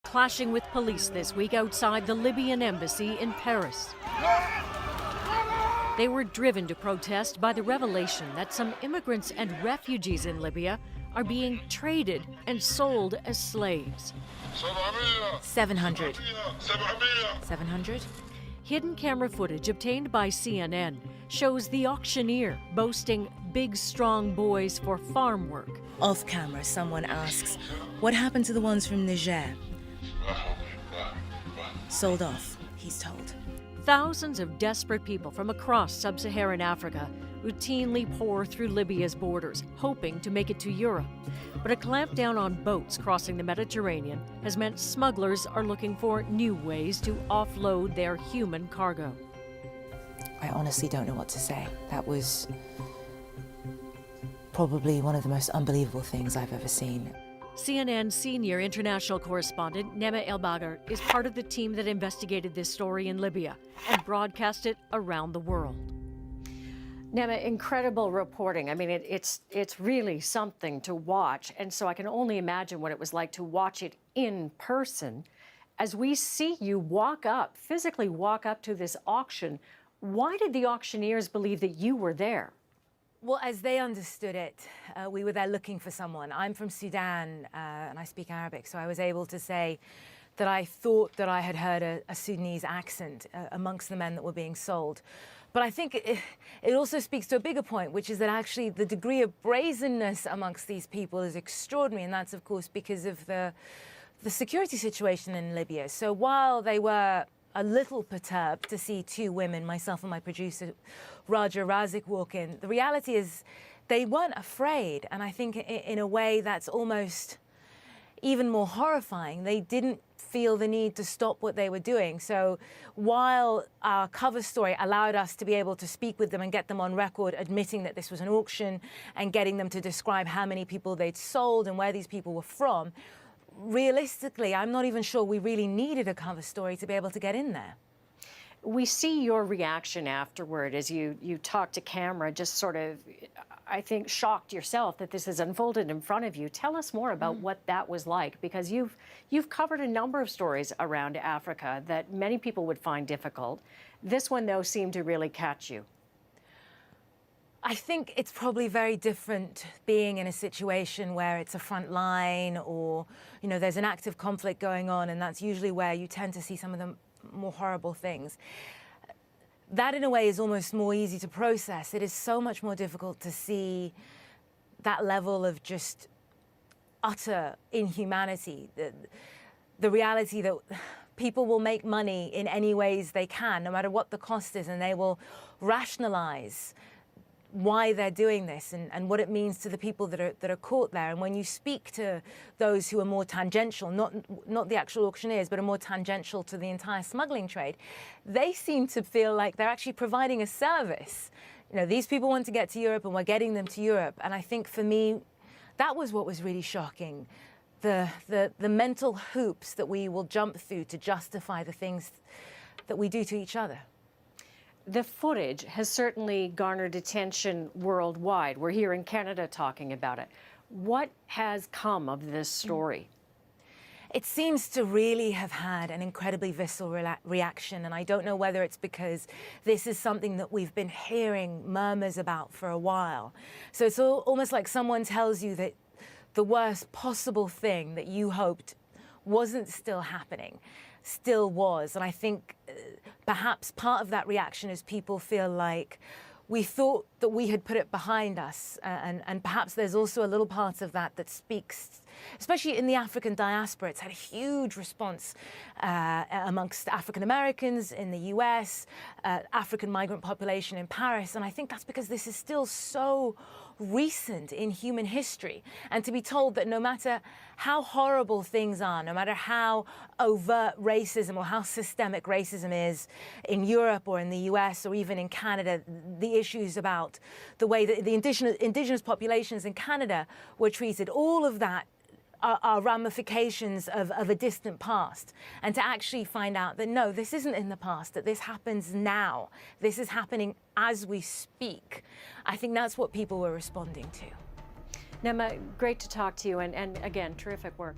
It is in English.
clashing with police this week outside the Libyan embassy in Paris. They were driven to protest by the revelation that some immigrants and refugees in Libya are being traded and sold as slaves. 700. 700? Hidden camera footage obtained by CNN shows the auctioneer boasting big, strong boys for farm work. Off camera, someone asks, what happened to the ones from Niger? Sold off, he's told. Thousands of desperate people from across sub-Saharan Africa routinely pour through Libya's borders, hoping to make it to Europe. But a clampdown on boats crossing the Mediterranean has meant smugglers are looking for new ways to offload their human cargo. I honestly don't know what to say. That was probably one of the most unbelievable things I've ever seen. CNN senior international correspondent Nema El-Bagher is part of the team that investigated this story in Libya and broadcast it around the world. Nema, incredible reporting. I mean, it's really something to watch, and so I can only imagine what it was like to watch it in person. As we see you physically walk up to this auction, why did the auctioneers believe that you were there? Well, as they understood it, we were there looking for someone. I'm from Sudan, and I speak Arabic, so I was able to say that I thought that I had heard a Sudanese accent amongst the men that were being sold. But I think it also speaks to a bigger point, which is that actually the degree of brazenness amongst these people is extraordinary, and that's, of course, because of the security situation in Libya. So while they were a little perturbed to see two women, myself and my producer, Raja Razik, walk in, the reality is they weren't afraid. And I think in a way that's almost even more horrifying. They didn't feel the need to stop what they were doing. So while our cover story allowed us to be able to speak with them and get them on record admitting that this was an auction and getting them to describe how many people they'd sold and where these people were from, realistically, I'm not even sure we really needed a cover story to be able to get in there. We see your reaction afterward as you talk to camera, just sort of, I think, shocked yourself that this has unfolded in front of you. Tell us more about what that was like, because you've covered a number of stories around Africa that many people would find difficult. This one, though, seemed to really catch you. I think it's probably very different being in a situation where it's a front line or, you know, there's an active conflict going on, and that's usually where you tend to see some of the more horrible things. That, in a way, is almost more easy to process. It is so much more difficult to see that level of just utter inhumanity, the reality that people will make money in any ways they can, no matter what the cost is, and they will rationalize why they're doing this and what it means to the people that are caught there. And when you speak to those who are more tangential, not the actual auctioneers, but are more tangential to the entire smuggling trade, they seem to feel like they're actually providing a service. You know, these people want to get to Europe and we're getting them to Europe. And I think for me, that was what was really shocking. The mental hoops that we will jump through to justify the things that we do to each other. The footage has certainly garnered attention worldwide. We're here in Canada talking about it. What has come of this story? It seems to really have had an incredibly visceral reaction, and I don't know whether it's because this is something that we've been hearing murmurs about for a while. So it's almost like someone tells you that the worst possible thing that you hoped wasn't still happening, still was. And I think perhaps part of that reaction is people feel like we thought that we had put it behind us. And perhaps there's also a little part of that that speaks, especially in the African diaspora. It's had a huge response amongst African Americans in the US, African migrant population in Paris. And I think that's because this is still so recent in human history. And to be told that no matter how horrible things are, no matter how overt racism or how systemic racism is in Europe or in the US or even in Canada, the issues about the way that the indigenous populations in Canada were treated, all of that are ramifications of a distant past. And to actually find out that, no, this isn't in the past, that this happens now, this is happening as we speak, I think that's what people were responding to. Nema, great to talk to you, and again, terrific work.